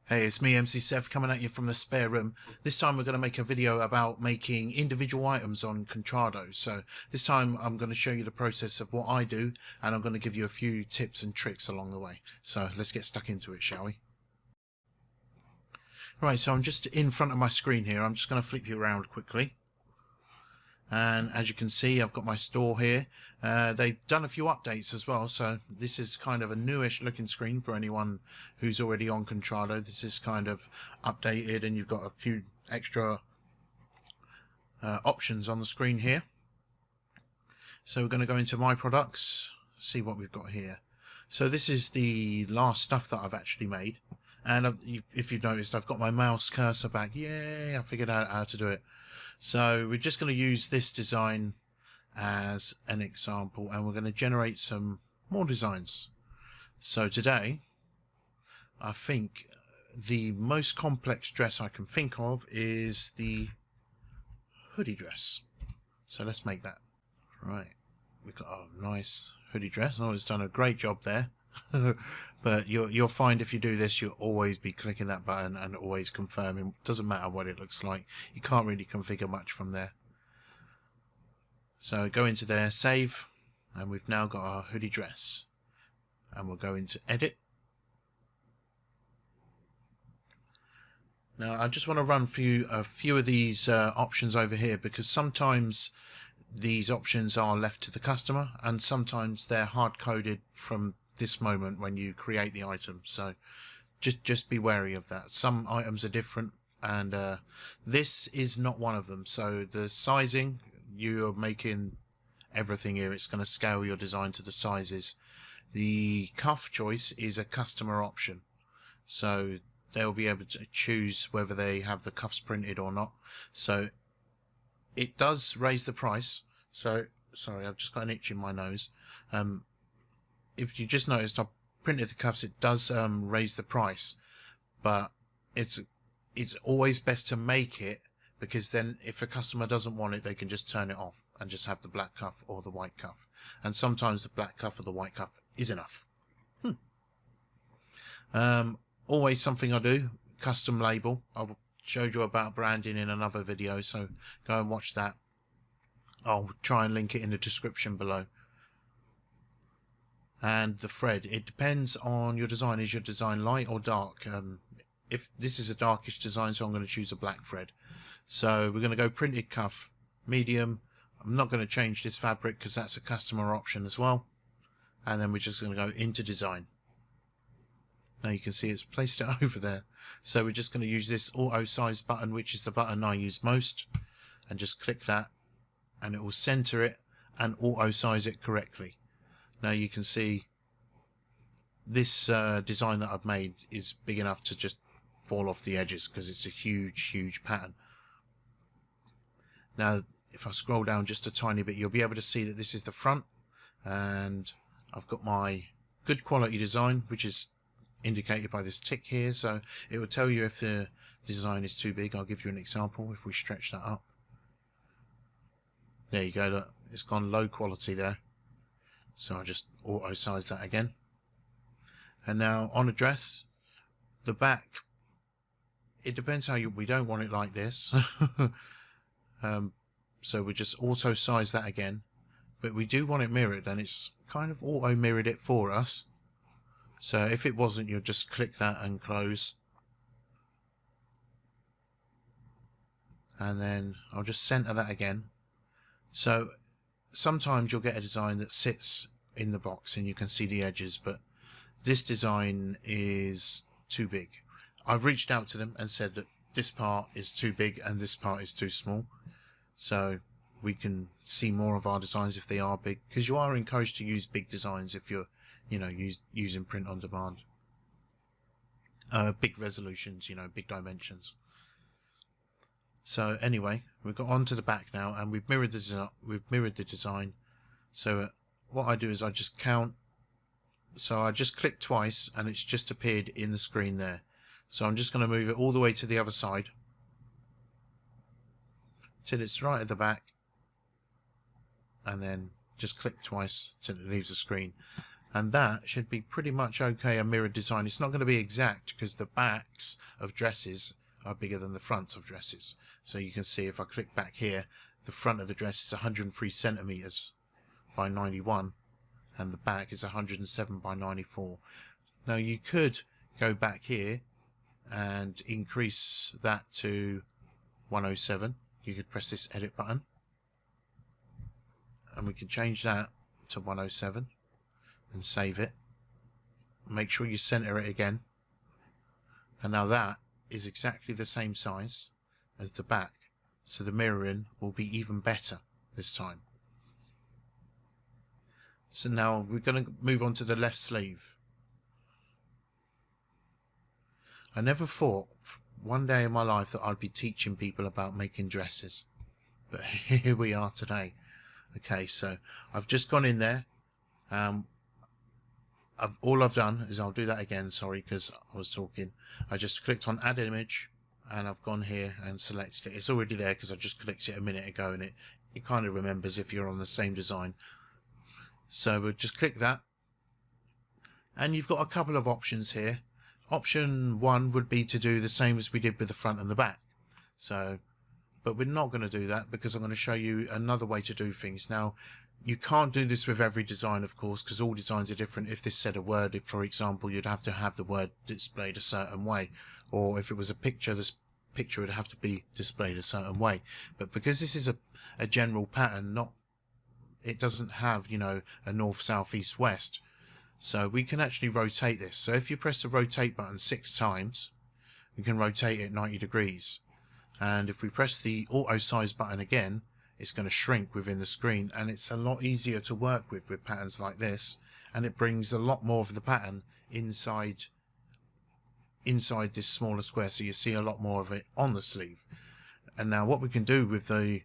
Hey, it's me, MC Seth, coming at you from the spare room. This time we're going to make a video about making individual items on Contrado. So this time I'm going to show you the process of what I do, and I'm going to give you a few tips and tricks along the way. So let's get stuck into it, shall we? Right, so I'm just in front of my screen here. I'm just going to flip you around quickly. And as you can see, I've got my store here. They've done a few updates as well, so this is kind of a newish looking screen for anyone who's already on Contrado. This is kind of updated, and you've got a few extra options on the screen here. So we're going to go into my products, see what we've got here. So this is the last stuff that I've actually made, and if you've noticed, I've got my mouse cursor back. Yay, I figured out how to do it. So we're just going to use this design as an example, and we're going to generate some more designs. So today, I think the most complex dress I can think of is the hoodie dress. So let's make that. Right, we've got a nice hoodie dress. I know it's done a great job there. But you'll find if you do this, you'll always be clicking that button and always confirming. Doesn't matter what it looks like, you can't really configure much from there. So go into there, save, and we've now got our hoodie dress, and we'll go into edit. Now I just want to run through a few of these options over here, because sometimes these options are left to the customer and sometimes they're hard-coded from this moment when you create the item. So just be wary of that. Some items are different, and this is not one of them. So the sizing, you're making everything here. It's going to scale your design to the sizes. The cuff choice is a customer option, so they'll be able to choose whether they have the cuffs printed or not. So it does raise the price. So sorry, I've just got an itch in my nose. If you just noticed, I printed the cuffs. It does raise the price, but it's always best to make it, because then if a customer doesn't want it, they can just turn it off and just have the black cuff or the white cuff. And sometimes the black cuff or the white cuff is enough. Always something I do, custom label. I've showed you about branding in another video, so go and watch that. I'll try and link it in the description below. And the thread, it depends on your design. Is your design light or dark? If this is a darkish design, so I'm going to choose a black thread. So we're going to go printed cuff, medium. I'm not going to change this fabric because that's a customer option as well. And then we're just going to go into design. Now you can see it's placed it over there. So we're just going to use this auto size button, which is the button I use most, and just click that, and it will center it and auto size it correctly. Now you can see this design that I've made is big enough to just fall off the edges because it's a huge pattern. Now if I scroll down just a tiny bit, you'll be able to see that this is the front, and I've got my good quality design, which is indicated by this tick here. So it will tell you if the design is too big. I'll give you an example. If we stretch that up, there you go, look, it's gone low quality there. So I'll just auto size that again. And now on a dress, the back, it depends how we don't want it like this. So we just auto size that again, but we do want it mirrored, and it's kind of auto mirrored it for us. So if it wasn't, you'll just click that and close. And then I'll just center that again. So sometimes you'll get a design that sits in the box and you can see the edges, but this design is too big. I've reached out to them and said that this part is too big and this part is too small, so we can see more of our designs if they are big, because you are encouraged to use big designs if you're using print on demand. Big resolutions, big dimensions. So anyway, we've got onto the back now, and we've mirrored the design. So what I do is I just count. So I just click twice, and it's just appeared in the screen there. So I'm just going to move it all the way to the other side till it's right at the back, and then just click twice till it leaves the screen. and that should be pretty much okay. A mirrored design. It's not going to be exact because the backs of dresses are bigger than the fronts of dresses. So you can see if I click back here, the front of the dress is 103 centimeters by 91 and the back is 107 by 94. Now you could go back here and increase that to 107. You could press this edit button and we can change that to 107 and save it. Make sure you center it again, and now that is exactly the same size as the back, so the mirroring will be even better this time. So now we're going to move on to the left sleeve. I never thought one day in my life that I'd be teaching people about making dresses, but here we are today. Okay, so I've just gone in there. All I've done is, I'll do that again, sorry, because I was talking. I just clicked on add image and I've gone here and selected it. It's already there because I just clicked it a minute ago, and it kind of remembers if you're on the same design. So we'll just click that, and you've got a couple of options here. Option 1 would be to do the same as we did with the front and the back. So, but we're not going to do that because I'm going to show you another way to do things. Now, you can't do this with every design, of course, because all designs are different. If this said a word, if, for example, you'd have to have the word displayed a certain way, or if it was a picture, this picture would have to be displayed a certain way. But because this is a general pattern, it doesn't have, you know, a north, south, east, west. So we can actually rotate this. So if you press the rotate button 6 times, we can rotate it 90 degrees. And if we press the auto size button again, it's going to shrink within the screen, and it's a lot easier to work with patterns like this, and it brings a lot more of the pattern inside this smaller square, so you see a lot more of it on the sleeve. And now what we can do with the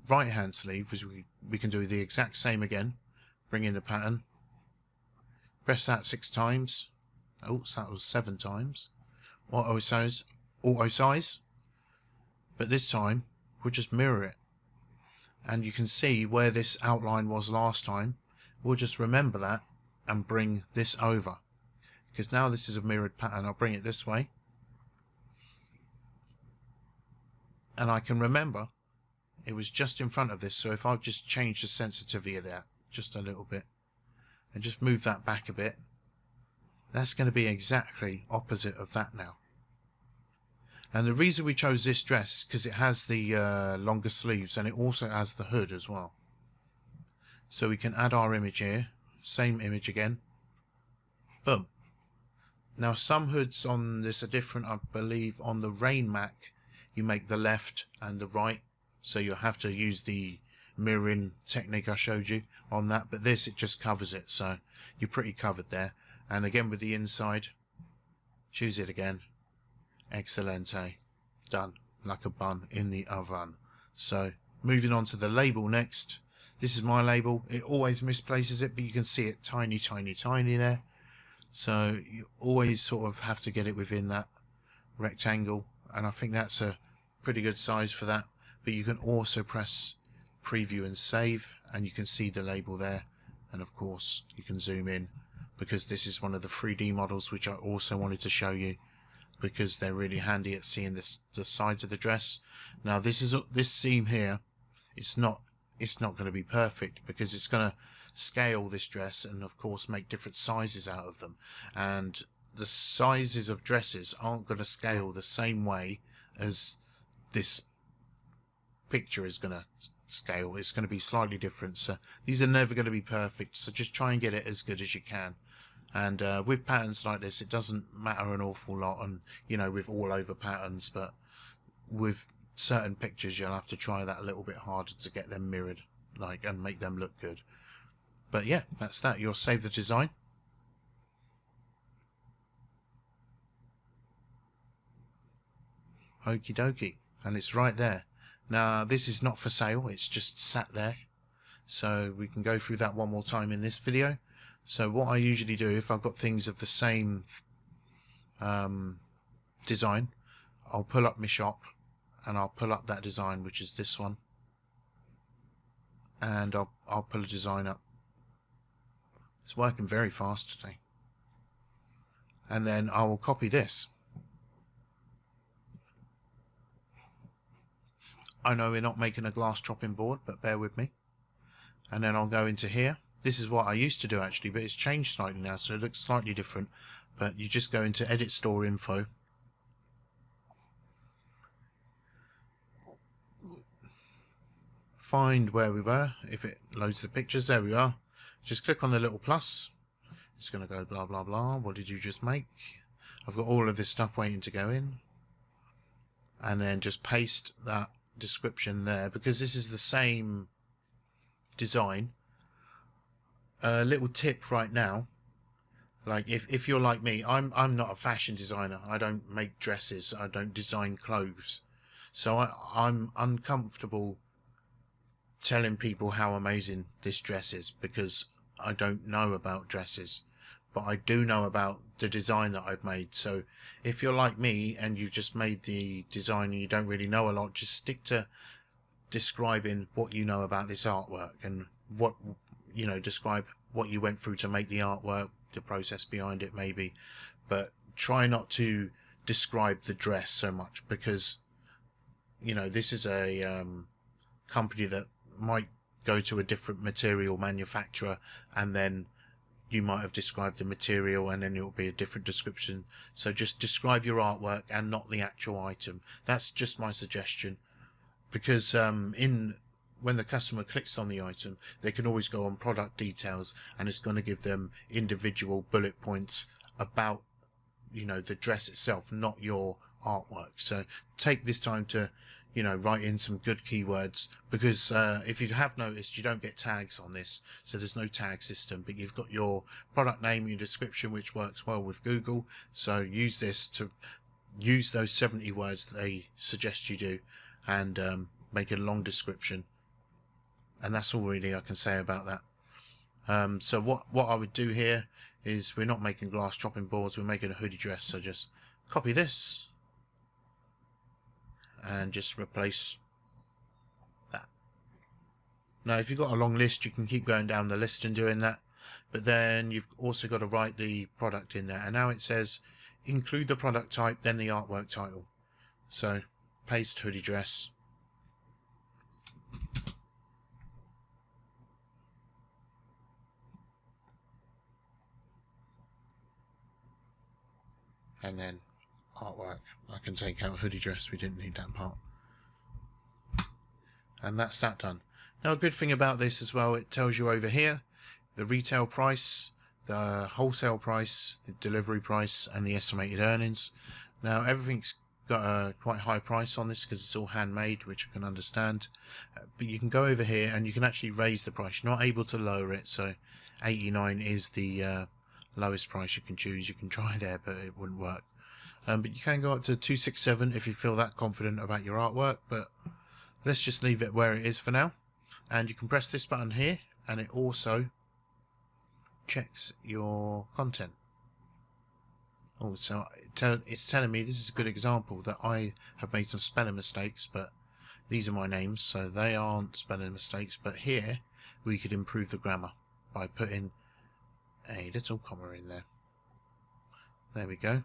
right hand sleeve is we can do the exact same again. Bring in the pattern, press that 6 times. Oh, so that was 7 times. Auto size, but this time we'll just mirror it. And you can see where this outline was last time. We'll just remember that and bring this over, because now this is a mirrored pattern. I'll bring it this way, and I can remember it was just in front of this. So if I just change the sensitivity of that just a little bit and just move that back a bit, that's going to be exactly opposite of that now. And the reason we chose this dress is because it has the longer sleeves, and it also has the hood as well. So we can add our image here, same image again, boom. Now some hoods on this are different. I believe on the Rain Mac you make the left and the right, so you'll have to use the mirroring technique I showed you on that, but this, it just covers it, so you're pretty covered there. And again with the inside, choose it again. Excelente. Done. Like a bun in the oven. So moving on to the label next. This is my label. It always misplaces it, but you can see it tiny, tiny, tiny there. So you always sort of have to get it within that rectangle, and I think that's a pretty good size for that. But you can also press preview and save, and you can see the label there. And of course you can zoom in, because this is one of the 3D models which I also wanted to show you, because they're really handy at seeing the sides of the dress. Now this seam here, it's not going to be perfect, because it's going to scale this dress and of course make different sizes out of them, and the sizes of dresses aren't going to scale the same way as this picture is going to scale. It's going to be slightly different, so these are never going to be perfect, so just try and get it as good as you can. And with patterns like this, it doesn't matter an awful lot, and you know, with all over patterns, but with certain pictures you'll have to try that a little bit harder to get them mirrored, like, and make them look good. But yeah, that's that. You'll save the design. Okie dokie, and it's right there. Now this is not for sale, it's just sat there, so we can go through that one more time in this video. So what I usually do, if I've got things of the same design, I'll pull up my shop and I'll pull up that design, which is this one, and I'll pull a design up. It's working very fast today. And then I will copy this. I know we're not making a glass chopping board, but bear with me. And then I'll go into here. This is what I used to do actually, but it's changed slightly now, so it looks slightly different. But you just go into Edit Store Info. Find where we were. If it loads the pictures, there we are. Just click on the little plus. It's going to go blah blah blah. What did you just make? I've got all of this stuff waiting to go in. And then just paste that description there, because this is the same design. A little tip right now, like if you're like me, I'm not a fashion designer. I don't make dresses, I don't design clothes, so I'm uncomfortable telling people how amazing this dress is, because I don't know about dresses, but I do know about the design that I've made. So if you're like me and you just made the design and you don't really know a lot, just stick to describing what you know about this artwork and what, you know, describe what you went through to make the artwork, the process behind it maybe, but try not to describe the dress so much, because, you know, this is a company that might go to a different material manufacturer, and then you might have described the material and then it will be a different description. So just describe your artwork and not the actual item. That's just my suggestion, because when the customer clicks on the item, they can always go on product details, and it's going to give them individual bullet points about, you know, the dress itself, not your artwork. So take this time to, you know, write in some good keywords, because if you have noticed, you don't get tags on this, so there's no tag system, but you've got your product name, your description, which works well with Google. So use this to use those 70 words that they suggest you do, and make a long description. And that's all really I can say about that. So what I would do here is, we're not making glass chopping boards, we're making a hoodie dress. So just copy this and just replace that. Now if you've got a long list, you can keep going down the list and doing that, but then you've also got to write the product in there. And now it says include the product type, then the artwork title. So paste hoodie dress. And then artwork. I can take out hoodie dress, we didn't need that part. And that's that done. Now a good thing about this as well, it tells you over here the retail price, the wholesale price, the delivery price, and the estimated earnings. Now everything's got a quite high price on this because it's all handmade, which I can understand. But you can go over here and you can actually raise the price. You're not able to lower it, so 89 is the lowest price you can choose. You can try there, but it wouldn't work. But you can go up to 267 if you feel that confident about your artwork, but let's just leave it where it is for now. And you can press this button here, and it also checks your content. Oh, so it's telling me, this is a good example, that I have made some spelling mistakes, but these are my names, so they aren't spelling mistakes. But here we could improve the grammar by putting a little comma in there. There we go.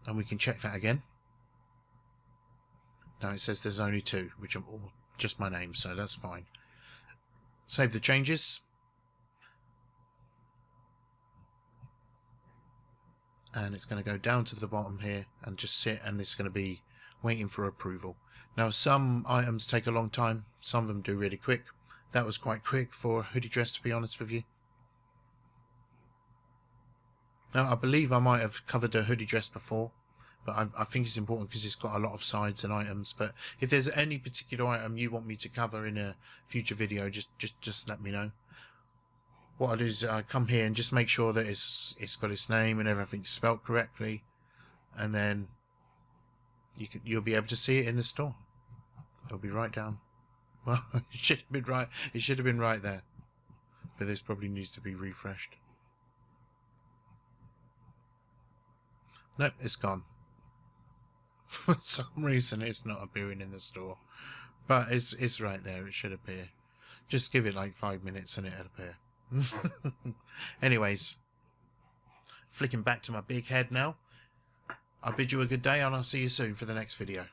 And we can check that again. Now it says there's only two, which are all just my name, so that's fine. Save the changes. And it's going to go down to the bottom here and just sit, and it's going to be waiting for approval. Now some items take a long time, some of them do really quick. That was quite quick for a hoodie dress, to be honest with you. Now I believe I might have covered a hoodie dress before, but I think it's important because it's got a lot of sides and items. But if there's any particular item you want me to cover in a future video, just let me know. What I do is I come here and just make sure that it's got its name and everything's spelt correctly, and then you'll be able to see it in the store. It'll be right down. Well, it should have been right. It should have been right there, but this probably needs to be refreshed. Nope, it's gone. For some reason it's not appearing in the store, but it's right there. It should appear. Just give it like 5 minutes and it'll appear. Anyways, flicking back to my big head now, I bid you a good day and I'll see you soon for the next video.